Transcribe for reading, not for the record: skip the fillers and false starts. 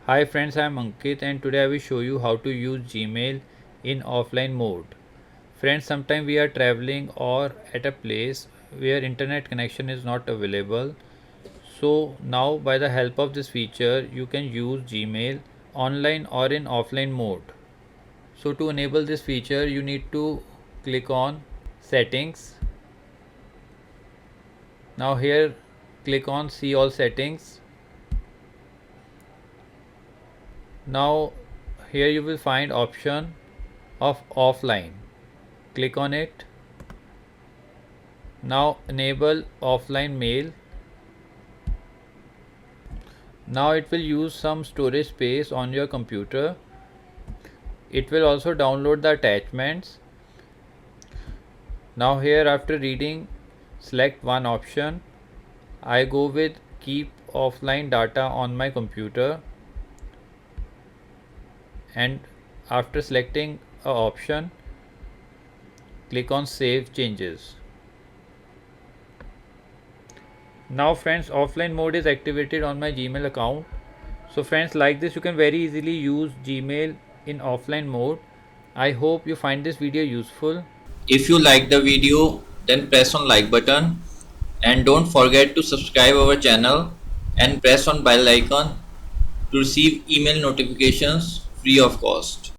Hi friends, I am Ankit and today I will show you how to use Gmail in offline mode. Friends, sometimes we are traveling or at a place where internet connection is not available. So now by the help of this feature, you can use Gmail online or in offline mode. So to enable this feature, you need to click on settings. Now here click on see all settings. Now here you will find option of offline. Click on it. Now enable offline mail. Now it will use some storage space on your computer. It will also download the attachments. Now here after reading, select one option. I go with keep offline data on my computer, and after selecting a option, click on save changes. Now friends, offline mode is activated on my Gmail account. So friends, like this you can very easily use Gmail in offline mode. I hope you find this video useful. If you like the video, then press on like button and don't forget to subscribe our channel and press on bell icon to receive email notifications free of cost.